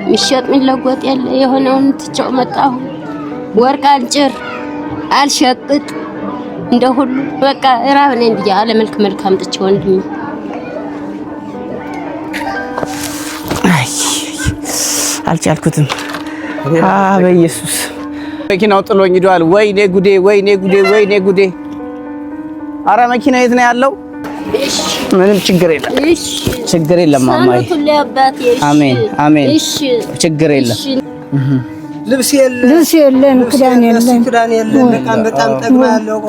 ምሽጥ ሚለጎጥ ያለ የሆነውን ትጨው መጣሁ ወርቅ አንጭር አልሸቅጥ እንደሁሉ በቃ ራብኔ እንዲያ አለ መልካም ጥቼ ወንድም አልቻልኩትም በኢየሱስ መኪናው ጥሎኝ ሄዷል ወይኔ ጉዴ ወይኔ ጉዴ ወይኔ ጉዴ አረ መኪና የት ነው ያለው እሺ ምንም ችግር የለም እሺ ችግር የለም ማማዬ አሜን አሜን እሺ ችግር የለም ልብስ የለም ክዳን የለም በጣም ጠግማለሁ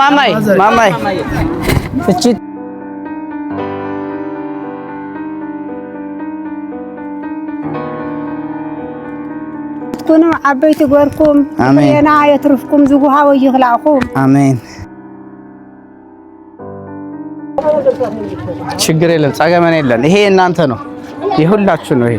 ማማዬ ማማዬ እቺ كونوا عبيت غوركم ينا يترفكم زغوها ويخلعكم አሜን ችግር የለም ጻገመን የለም ይሄ እናንተ ነው ይሁላችሁ ነው ይሄ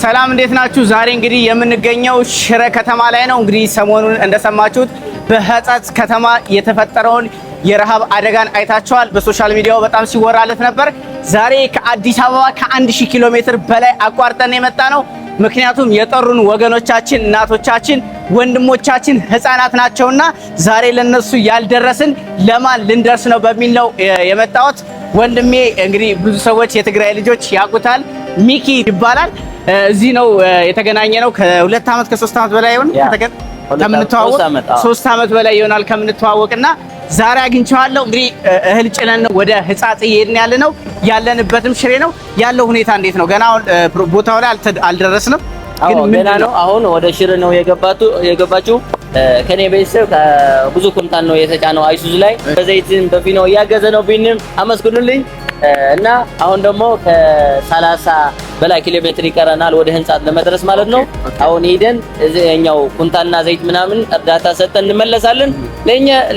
ሰላም እንዴት ናችሁ ዛሬ እንግዲህ የምንገኘው ሽረ ከተማ ላይ ነው እንግዲህ ሰሞኑን እንደሰማችሁት በህጻጽ ከተማ የተፈጠረውን የረሃብ አደጋን አይታችኋል በሶሻል ሚዲያው በጣም ሲወራለት ነበር ዛሬ ከአዲስ አበባ ከ1000 ኪሎ ሜትር በላይ አቋርጠን የመጣ ነው ምክንያቱም የጠሩን ወገኖቻችን እናቶቻችን ወንድሞቻችን ህፃናት ናቸውና ዛሬ ለነሱ ያልደረስን ለማን ልንደርስ ነው በሚል ነው የመጣሁት ወንድሜ እንግዲህ ብዙ ሰዎች የትግራይ ልጆች ያቁታል ሚኪ ይባላል እዚህ ነው የተገናኘ ነው ከ2 አመት ከ3 አመት በላይ ይሆን ከምንተዋወቅ 3 አመት በላይ ይሆናል ከምንተዋወቅና ዛሬ አግኝቻለሁ እንግዲህ እህል ጭነን ወደ ህጻጽ እየሄድን ያለንበትም ሽሬ ነው ያለው ሁኔታ እንዴት ነው ገና ቦታው ላይ አልደረስንም ግን ገና ነው አሁን ወደ ሽሬ ነው የገባችሁ ከኔ ቤተሰብ ብዙ ኩንታን ነው የተጫነው አይሱዙ ላይ በዘይትን በፊኖ ያገዘ ነው ቢንም አመስግኑልኝ እና አሁን ደግሞ ከ30 በላይ ኪሎ ሜትር ይቀረናል ወደ ህንጻት ለመድረስ ማለት ነው አሁን ሄደን እዚህኛው ኩንታልና ዘይት ምናምን እርዳታ ሰጠን እንመለሳለን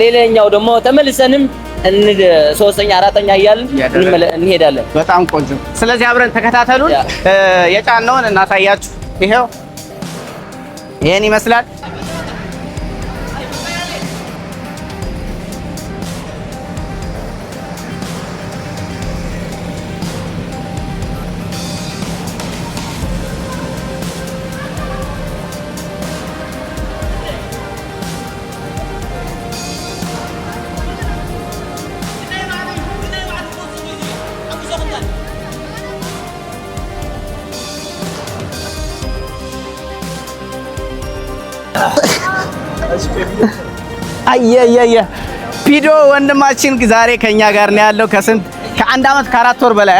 ሌላኛው ደግሞ ተመልሰንም ሶስተኛ አራተኛ እያልን እንሄዳለን በጣም ቆንጆ ስለዚህ አብረን ተከታተሉን የጫነውን እናሳያችሁ ይሄው ይሄን ይመስላል አየየየ ፒዶ ወንድማችን ዛሬ ከኛ ጋር ነው ያለው ከአንድ አመት ከ4 ወር በላይ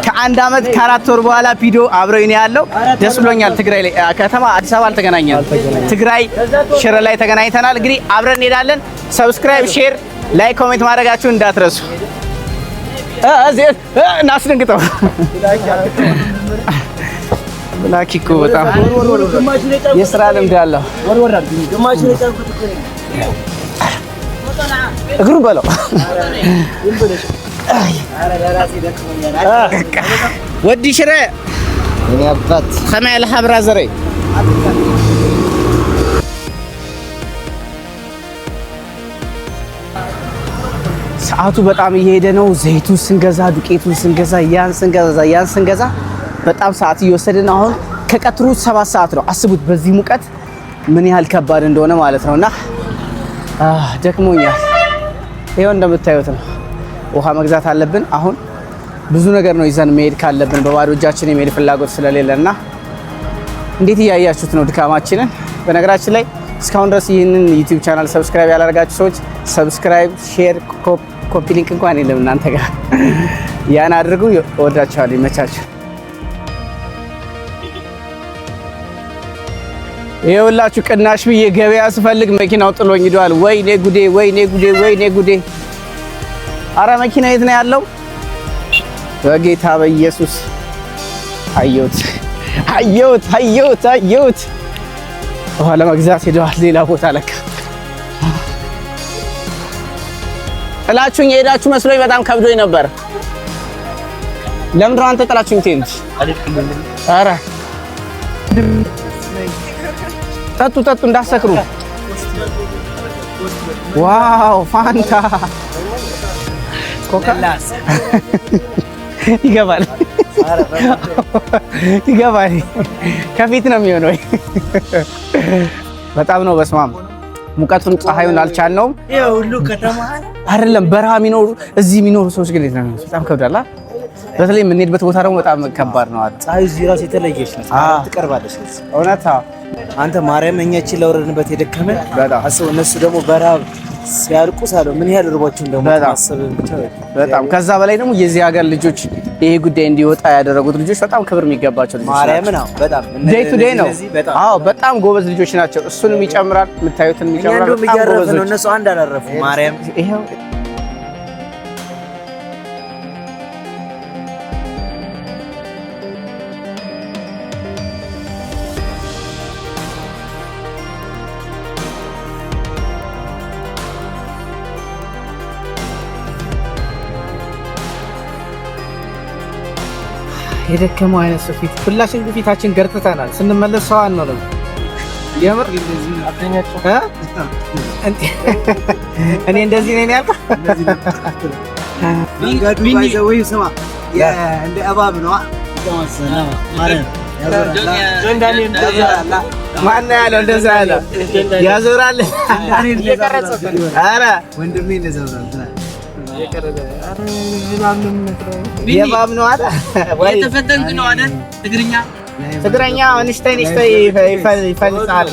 ከአንድ አመት ከ4 ወር በኋላ ፒዶ አብሮኝ ነው ያለው ደስ ብሎኛል ትግራይ ላይ ከተማ አዲስ አበባ አልተገናኘንም ትግራይ ሽረ ላይ ተገናኝተናል እንግዲህ አብረን እንሄዳለን ሰብስክራይብ ሼር ላይክ ኮሜንት ማድረጋችሁን እንዳትረሱ እናስደንግጠው ብላኪኮ በጣም የስራ ልምድ አለው እግሩን በለው ወዲ ሽረ ያባት ሰማይ ለሐብራ ዘሬ ሰዓቱ በጣም እየሄደ ነው ዘይቱን ስንገዛ ዱቄቱን ስንገዛ ያን ስንገዛ በጣም ሰዓት እየወሰደን አሁን ከቀጥሩ 7 ሰዓት ነው አስቡት በዚህ ሙቀት ምን ያህል ከባድ እንደሆነ ማለት ነውና ደክሞኛል ይሄው እንደምታዩት ነው ውሃ መግዛት አለብን አሁን ብዙ ነገር ነው ይዘን መሄድ ካለብን በባዶ እጃችን የመሄድ ፍላጎት ስለሌለና እንዴት ያያችሁት ነው ድካማችንን በነገራችን ላይ እስካሁን ድረስ ይሄንን ዩቲዩብ ቻናል ሰብስክራይብ ያላደረጋችሁ ሰዎች ሰብስክራይብ ሼር ኮፒ ሊንክ እንኳን የለም እናንተ ጋር ያን አድርጉ ወዳችኋለሁ ይመቻችሁ ይኸውላችሁ ቅናሽ ብዬ ገበያ ስፈልግ መኪናው ጥሎኝ ሄዷል ወይኔ ጉዴ ወይኔ ጉዴ ወይኔ ጉዴ አረ መኪና የት ነው ያለው በጌታ በኢየሱስ አየሁት በኋላ መግዛት ሄደዋል ሌላ ቦታ ለካ ጥላችሁኝ ሄዳችሁ መስሎኝ በጣም ከብዶኝ ነበር ለምን ነው አንተ ጥላችሁኝ ትሄድ አረ ጠጡ እንዳሰክሩ። ዋው ፋንታ ኮካ ይገባል። ከፊት ነው የሚሆነው። በጣም ነው በስማም ሙቀቱን ፀሐዩን አልቻልነውም። ይሄ ሁሉ ከተማ አይደለም በረሃ የሚኖሩ እዚህ የሚኖሩ ሰዎች ግን በጣም ከብዳላ። በተለይ የምንሄድበት ቦታ ደግሞ በጣም ከባድ ነው። ፀሐዩ እዚህ ራሱ የተለየች ነች። ትቀርባለች። እውነት አንተ ማርያም እኛችን ለወረድንበት የደከመን በጣም አስበው። እነሱ ደግሞ በረሃብ ሲያልቁ ሳለው ምን ያህል ርቧቸው እንደሆነ አስበው ብቻ በጣም ከዛ በላይ ደግሞ የዚህ ሀገር ልጆች ይሄ ጉዳይ እንዲወጣ ያደረጉት ልጆች በጣም ክብር የሚገባቸው ልጆች ማርያም ነው። በጣም ዴይ ቱ ዴይ ነው። አዎ በጣም ጎበዝ ልጆች ናቸው። እሱንም ይጨምራል፣ የምታዩትን ይጨምራል። በጣም ጎበዝ ነው። እነሱ አንድ አላረፉ። ማርያም ይሄው የደከመው አይነት ፊት ሁላችን ፊታችን ገርጥተናል። ስንመለስ ሰው አንሆንም። የምር እኔ እንደዚህ ነኝ ያልኩት መንገዱ ባይዘው ስማ እንደ እባብ ነው። ማን ያለው እንደዛ ያለ ያዞራል። ኧረ ወንድሜ እንደዛ ነው። የባብ ነው አይደል? የተፈተንክ ነው አይደል? ትግርኛ እንሽተይ ይፈልጻል።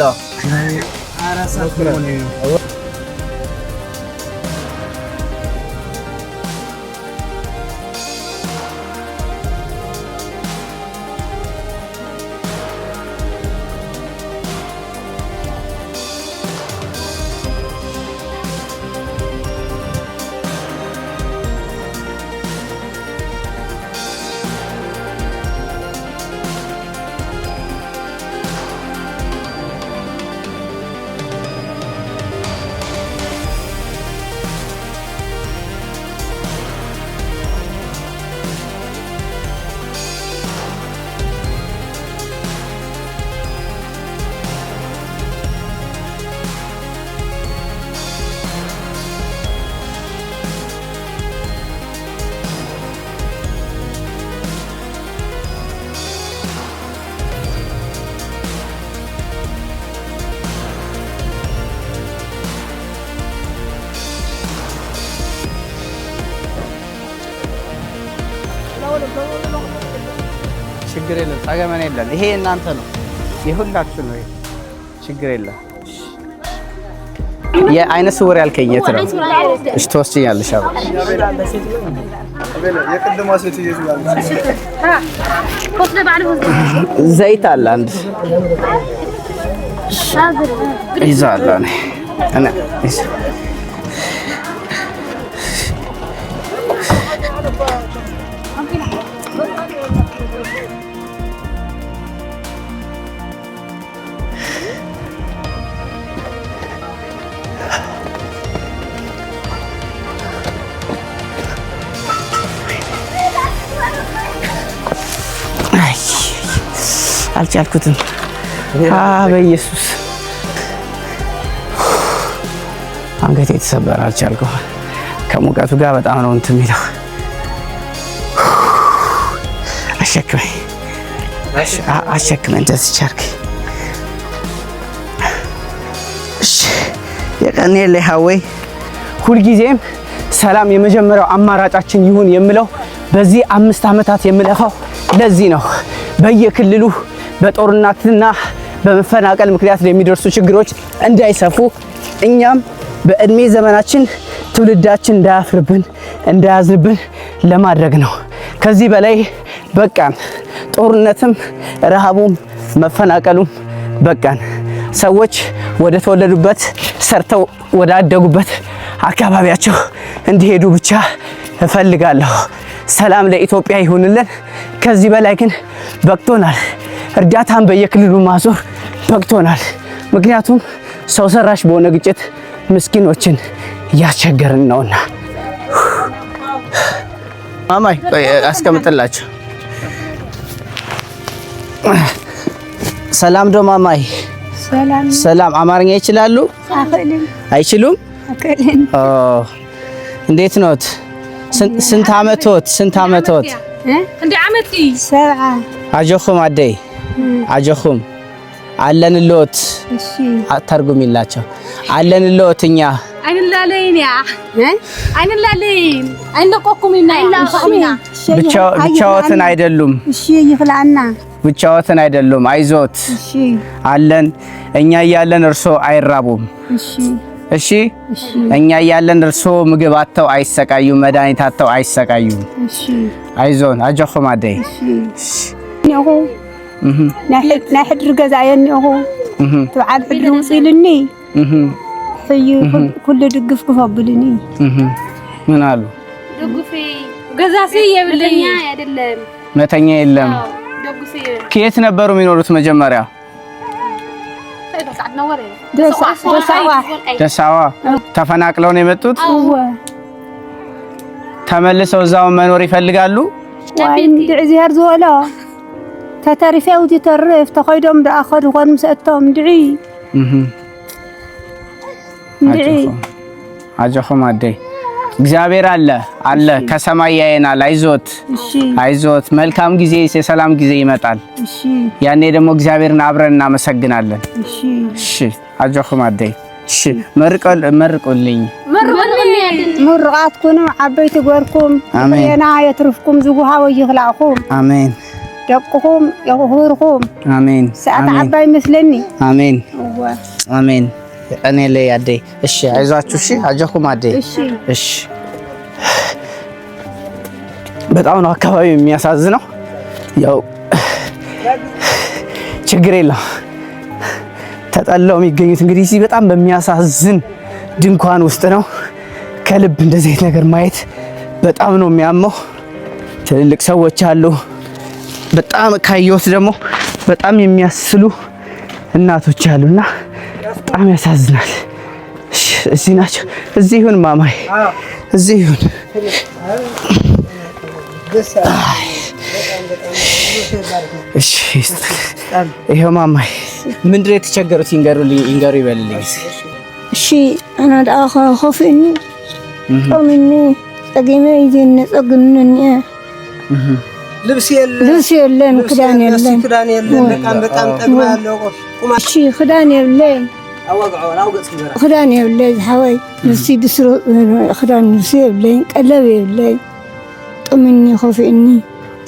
ችግር የለም። ጸገመን የለም። ይሄ እናንተ ነው፣ የሁላችሁ ነው። ችግር የለም። የአይነ ስውር ያልከኝ የት ነው? እሺ ትወስጂኛለሽ። ዘይት አለ አንድ ይዛላ እኔ አልቻልኩትም። በኢየሱስ አንገቴ የተሰበረ አልቻልኩም። ከሙቀቱ ጋር በጣም ነው እንትን የሚለው። አሸክመኝ እንደዚህ ቻርክ። እሺ የቀኔ ለሃዌ ሁልጊዜም ሰላም የመጀመሪያው አማራጫችን ይሁን የምለው በዚህ 5 ዓመታት የምለፋው ለዚህ ነው። በየክልሉ በጦርነትና በመፈናቀል ምክንያት የሚደርሱ ችግሮች እንዳይሰፉ እኛም በእድሜ ዘመናችን ትውልዳችን እንዳያፍርብን እንዳያዝንብን ለማድረግ ነው። ከዚህ በላይ በቃን። ጦርነትም ረሃቡም መፈናቀሉም በቃን። ሰዎች ወደ ተወለዱበት ሰርተው ወደ አደጉበት አካባቢያቸው እንዲሄዱ ብቻ እፈልጋለሁ። ሰላም ለኢትዮጵያ ይሁንልን። ከዚህ በላይ ግን በቅቶናል። እርዳታን በየክልሉ ማዞር በቅቶናል። ምክንያቱም ሰው ሰራሽ በሆነ ግጭት ምስኪኖችን እያስቸገርን ነውና። ማማይ አስቀምጥላችሁ። ሰላም ዶ ማማይ ሰላም አማርኛ ይችላሉ አይችሉም እንዴት ኖት ስንት አመቶት እንደ አመቲ 7 አጆኹም አደይ አጆኹም አለንሎት እሺ አተርጉሚላቸው አለንሎትኛ አይንላለይኛ አይንላለይን አይንቆቁምና አይላፋሚና ብቻዎትን አይደሉም እሺ ይፍላና ብቻዎትን አይደሉም አይዞት እሺ አለን እኛ ያለን እርሶ አይራቡም እሺ እኛ ያለን እርሶ ምግብ አጥተው አይሰቃዩም መድኃኒት አጥተው አይሰቃዩም እሺ አይዞን አጆኹም አደይ እሺ ነው ናሕድ ርገዛየኒሁ ተባዓል ሕድ ውፅልኒ ህይ ኩሉ ድግፍ ክፈብልኒ ምን አሉ ድግፍ ገዛሲ የብለኛ አይደለም መተኛ የለም ከየት ነበሩ የሚኖሩት መጀመሪያ ደሳዋ ተፈናቅለው ነው የመጡት ተመልሰው እዛው መኖር ይፈልጋሉ እግዚአብሔር ዘወላ ተተሪፈው ተተርፍ ተቆይዶም ዳአኸዱ ኮንም ሰጥቶም ድዒ አጆኹም አደይ እግዚአብሔር አለ ከሰማይ ያየናል አይዞት መልካም ጊዜ የሰላም ጊዜ ይመጣል ያኔ ደግሞ እግዚአብሔርን አብረን እናመሰግናለን እሺ አጆኹም አደይ እሺ መርቁልኝ ምርቃትኩም ዓበይቲ ጎርኩም የና የትርፍኩም ዝጉሃው ይኽላኩም አሜን ደቅኩም ይኽብርኩም አሜን ሰዓት ዓባይ መስለኒ አሜን እኔ ላይ አደይ እሺ አይዟችሁ እሺ አጆኹም አደይ እሺ በጣም ነው አካባቢ የሚያሳዝነው ያው ችግር የለም ተጠላው የሚገኙት እንግዲህ እዚህ በጣም በሚያሳዝን ድንኳን ውስጥ ነው ከልብ እንደዚህ ነገር ማየት በጣም ነው የሚያመው ትልልቅ ሰዎች አሉ በጣም ካየሁት ደግሞ በጣም የሚያስሉ እናቶች አሉና በጣም ያሳዝናል እዚህ ናቸው እዚህ ይሁን ማማይ እዚህ ይሁን እሺ ይሄ ማማይ ምንድነው የተቸገሩት ይንገሩ ይበልልኝ እሺ አና ዳኻ ኸፍኒ ቆምኒ ጸግሜ ይዘን ጸግምነኝ ልብስ የለን ክዳን የለን በጣም ጠግማለሁ እሺ ክዳን የለን ክዳን የለን ሐወይ ንሲ ድስሮ ክዳን ንሲ የለን ቀለብ የለን ጥምኒ ኸፍኒ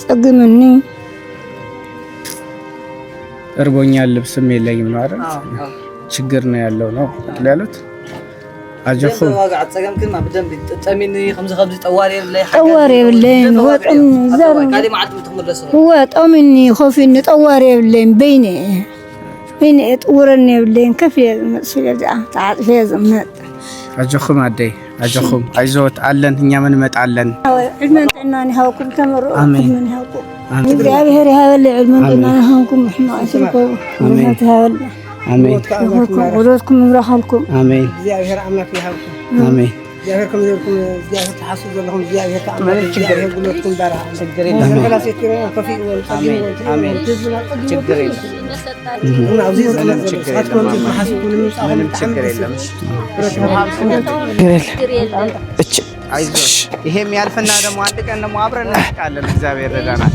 ጸግምኒ እርቦኛል ልብስም የለኝም ነው አይደል ችግር ነው ያለው ነው ያሉት አጆኹም ዋጋ አጸገም ግን ማብደም ተጠሚኒ خمس ጠዋሪ የብለን ወጥም ዘር ካዲ ማዓት ምትመለስ ወጥምኒ ኸፍኒ ጠዋሪ የብለን በይኔ ጥውረን የብለን ከፍ መስለዛ ታጥፈ ዘመት አጆኹም አደይ አጆኹም አይዞት አለን እኛ ምን መጣለን علمن طنان هاوكم تمروا من هاوكم እግዚአብሔር ያበል علمن طنان هاوكم احنا اسلكم አሜን አሜን ወዶትኩም ምራሃልኩም አሜን እግዚአብሔር አምላክ ይሃውኩም አሜን እግዚአብሔር ከመዘርኩም እግዚአብሔር ተሐስብ ዘለኩም እግዚአብሔር ተአምር ችግር የጉልበትኩም ዳራ ችግር የለም ከላሴትኩ ከፊ አሜን አሜን ችግር የለም እና አብዚህ ዘመን ችግር የለም አይዞሽ ይሄም ያልፈና ደግሞ አንድ ቀን ደግሞ አብረን እንስቃለን እግዚአብሔር ረዳናል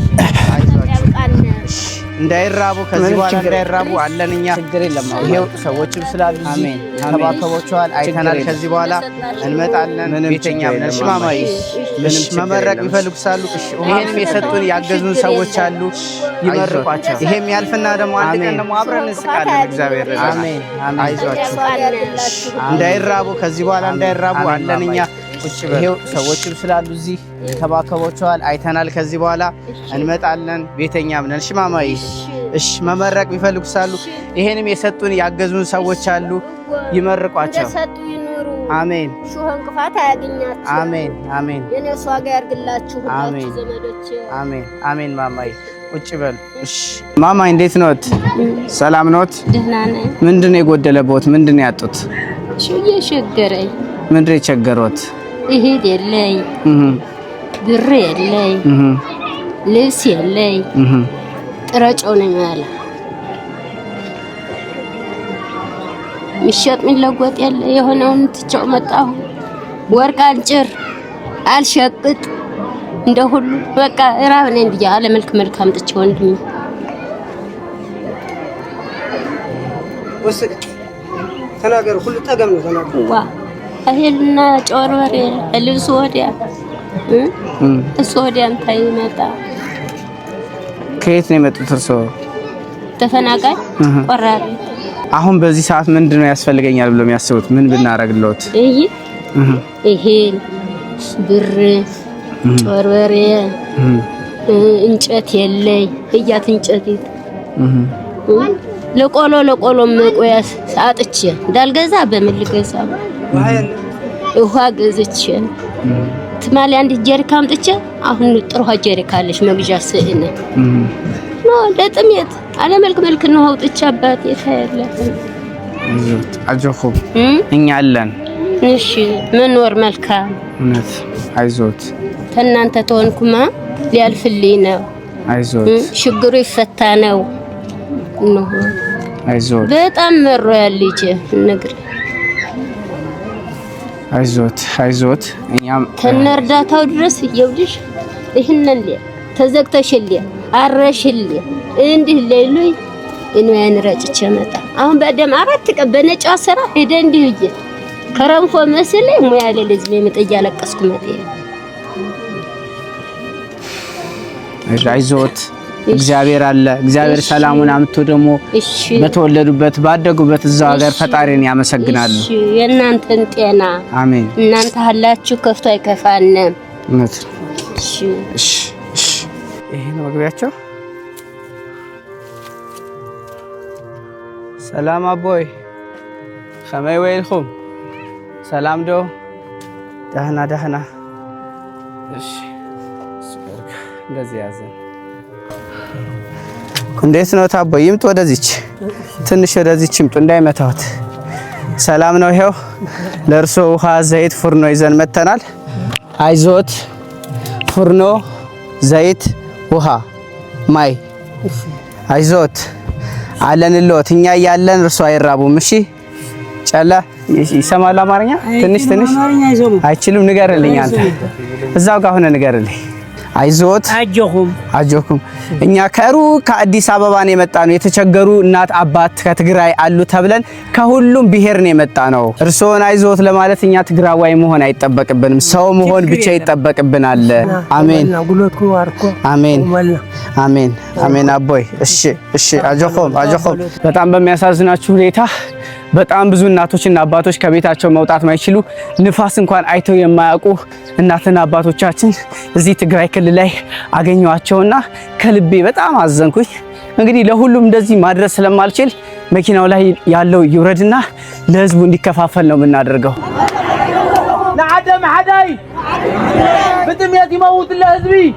እንዳይራቡ ከዚህ በኋላ እንዳይራቡ አለንኛ ችግር የለም ይሄው ሰዎችም ስላሉ አሜን ተባከቦቻል አይተናል ከዚህ በኋላ እንመጣለን ቤተኛ ነሽ ማማይ ምንም መመረቅ ይፈልጉሳሉ ይሄንም የሰጡን ያገዙን ሰዎች አሉ ይመርቋቸው ይሄም ያልፈና ደግሞ አንድ ቀን ደግሞ አብረን እንስቃለን እግዚአብሔር ረዳናል አሜን አይዟችሁ እንዳይራቡ ከዚህ በኋላ እንዳይራቡ አለንኛ ይሄው ሰዎችም ስላሉ እዚህ ተባከቦቻል አይተናል ከዚህ በኋላ እንመጣለን ቤተኛም ነን ሽማማይ እሺ መመረቅ ቢፈልጉሳሉ ይሄንም የሰጡን ያገዙን ሰዎች አሉ ይመርቋቸው ለሰጡ ይኑሩ አሜን ሹህን ቅፋት አያገኛችሁ አሜን አሜን የነሱ ዋጋ ያርግላችሁ ሁላችሁ ዘመዶች አሜን አሜን ማማይ ቁጭ በል እሺ ማማይ እንዴት ኖት ሰላም ኖት ደህና ነኝ ምንድነው የጎደለቦት ምንድነው ያጡት የሸገረኝ ምንድነው የቸገሮት ይሄድ የለኝ ብር የለኝ ልብስ የለኝ ጥረጮ ነው ያለ ምሽጥ ሚለጎጥ ያለ የሆነውን ትጨው መጣሁ ወርቅ አንጭር አልሸቅጥ እንደ ሁሉ በቃ ራብ ነኝ ብዬ አለ መልክ አምጥቼ ወንድም ወስክ ተናገር ሁሉ ጠገም ነው ተናገር ዋ አሄልና ጮርበሬ ልብስ ወዲያ እሱ ወዲያ እንታይ መጣ ከየት ነው የመጡት እርሶ ተፈናቃይ ቆራሪ አሁን በዚህ ሰዓት ምንድነው ያስፈልገኛል ብለው የሚያስቡት ምን ብናረግልዎት ይሄ ብር ጮርበሬ እንጨት የለይ እያት እንጨት ለቆሎ መቆያስ ሳጥቼ እንዳልገዛ በመልገዛ ውሃ ገዝቼ ትማሊ አንድ ጀሪካ አምጥቼ አሁን ጥሩ ጀሪካ አለሽ መግዣ ስእነ ነው ለጥሜት አለ መልክ ነው አውጥቼ አባቴ ታያለ አጆኹም እኛ አለን እሺ መኖር መልካም እውነት አይዞት ተናንተ ተወንኩማ ሊያልፍልኝ ነው አይዞት ችግሩ ይፈታ ነው ነው አይዞት በጣም መሮ ያልልጅ ነገር አይዞት እኛም ተነርዳታው ድረስ ይውልሽ ይሄንን ተዘግተሽልኝ አረሽልኝ እንዲህ ለይሉይ እኔ ያንራጭቼ መጣ አሁን በደም አራት ቀን በነጫ ሰራ ሄደ እንዲህ ይየ ከረንፎ መስለኝ ሙያ ለልጅ መጠያ ለቀስኩ መጤ አይዞት እግዚአብሔር አለ እግዚአብሔር ሰላሙን አምጥቶ ደግሞ በተወለዱበት ባደጉበት እዛው ሀገር ፈጣሪን ያመሰግናሉ እሺ የእናንተን ጤና አሜን እናንተ አላችሁ ከፍቶ አይከፋንም እውነት እሺ ይሄ ነው መግቢያቸው ሰላም አቦይ ሰማይ ወይልኩም ሰላም ዶ ደህና እሺ እንደዚህ ያዘን እንዴት ነው ታቦይ ይምጡ ወደዚች ትንሽ ወደዚች ይምጡ እንዳይመታውት ሰላም ነው ይሄው ለርሶ ውሃ ዘይት ፉርኖ ይዘን መተናል አይዞት ፉርኖ ዘይት ውሃ ማይ አይዞት አለንሎት እኛ ያለን እርሶ አይራቡም እሺ ጨላ ይሰማል አማርኛ ትንሽ አይችልም ንገርልኝ አንተ እዛው ጋር ሆነ ንገርልኝ አይዞት አጆኹም እኛ ከአዲስ አበባ ነው የመጣነው የተቸገሩ እናት አባት ከትግራይ አሉ ተብለን ከሁሉም ብሄር ነው የመጣነው እርሶን አይዞት ለማለት እኛ ትግራዋይ መሆን አይጠበቅብንም ሰው መሆን ብቻ ይጠበቅብናል አሜን አቦይ እሺ አጆኹም በጣም በሚያሳዝናችሁ ሁኔታ በጣም ብዙ እናቶችና አባቶች ከቤታቸው መውጣት ማይችሉ ንፋስ እንኳን አይተው የማያውቁ እናትና አባቶቻችን እዚህ ትግራይ ክልል ላይ አገኘዋቸውና ከልቤ በጣም አዘንኩኝ እንግዲህ ለሁሉም እንደዚህ ማድረስ ስለማልችል መኪናው ላይ ያለው ይውረድና ለህዝቡ እንዲከፋፈል ነው የምናደርገው نعدم حداي بتمياتي موت لهزبي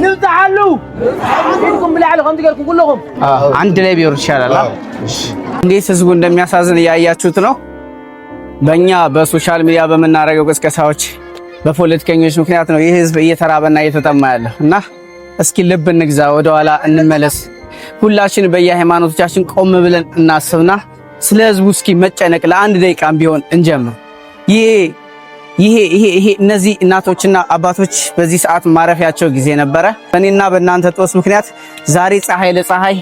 نفتحلو انكم بالعلى خمس قالكم كلهم አንድ ላይ ቢወር ይሻላል እንዴት ህዝቡ እንደሚያሳዝን ያያችሁት ነው በእኛ በሶሻል ሚዲያ በመናረገው ቅስቀሳዎች በፖለቲከኞች ምክንያት ነው ይህ ህዝብ እየተራበና እየተጠማ ያለው እና እስኪ ልብ እንግዛ ወደ ኋላ እንመለስ ሁላችን በየሃይማኖቶቻችን ቆም ብለን እናስብና ስለ ህዝቡ እስኪ መጨነቅ ለአንድ ደቂቃም ቢሆን እንጀምር ይሄ እነዚህ እናቶችና አባቶች በዚህ ሰዓት ማረፊያቸው ጊዜ ነበረ በእኔና በእናንተ ጦስ ምክንያት ዛሬ ፀሐይ ለፀሐይ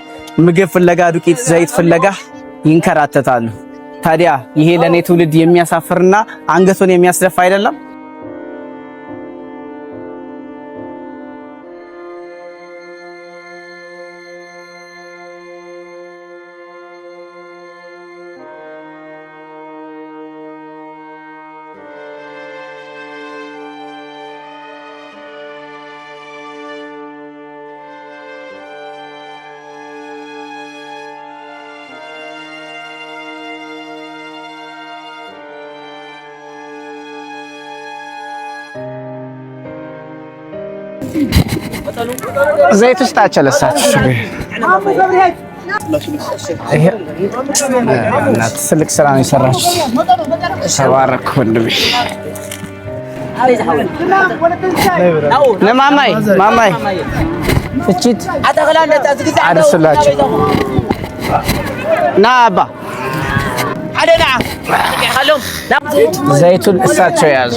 ምግብ ፍለጋ ዱቄት ዘይት ፍለጋ ይንከራተታሉ ታዲያ ይሄ ለኔ ትውልድ የሚያሳፍርና አንገቱን የሚያስደፋ አይደለም ዘይት ውስጥ አጨለሳችሁ እናት ትልቅ ስራ ነው የሰራችሁት ተባረክ ወንድሜ ማማይ እቺት አድርስላችሁ ና አባ عدنا خلهم ዘይቱን እሳቸው ያዙ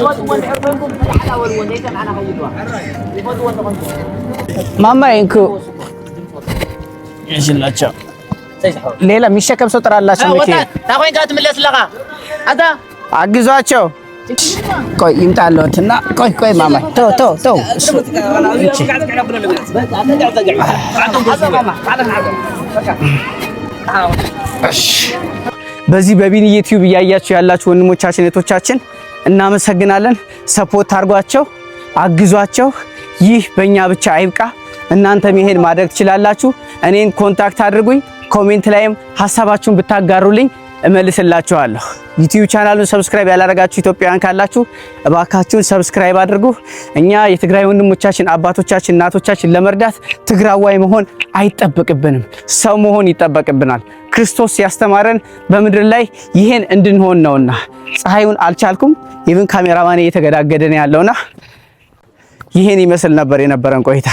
ማማ እንኩ ይሽላቸው ሌላ የሚሸከም ሰው ጥራላችሁ መኪና ታቆይ ጋር ትመለስ ለካ አታ አግዟቸው ቆይ ይምጣልዎትና ቆይ ማማ ተው በዚህ በቢኒ ዩቲዩብ እያያችሁ ያላችሁ ወንድሞቻችን እህቶቻችን እናመሰግናለን። ሰፖርት አድርጓቸው፣ አግዟቸው። ይህ በእኛ ብቻ አይብቃ። እናንተም ይሄን ማድረግ ትችላላችሁ። እኔን ኮንታክት አድርጉኝ። ኮሜንት ላይም ሐሳባችሁን ብታጋሩልኝ እመልስላችኋለሁ። ዩቲዩብ ቻናሉን ሰብስክራይብ ያላረጋችሁ ኢትዮጵያውያን ካላችሁ እባካችሁን ሰብስክራይብ አድርጉ። እኛ የትግራይ ወንድሞቻችን፣ አባቶቻችን፣ እናቶቻችን ለመርዳት ትግራዋይ መሆን አይጠበቅብንም፣ ሰው መሆን ይጠበቅብናል። ክርስቶስ ያስተማረን በምድር ላይ ይሄን እንድንሆን ነውና ፀሐዩን አልቻልኩም። ኢቭን ካሜራማን እየተገዳገደ ነው ያለውና ይሄን ይመስል ነበር የነበረን ቆይታ።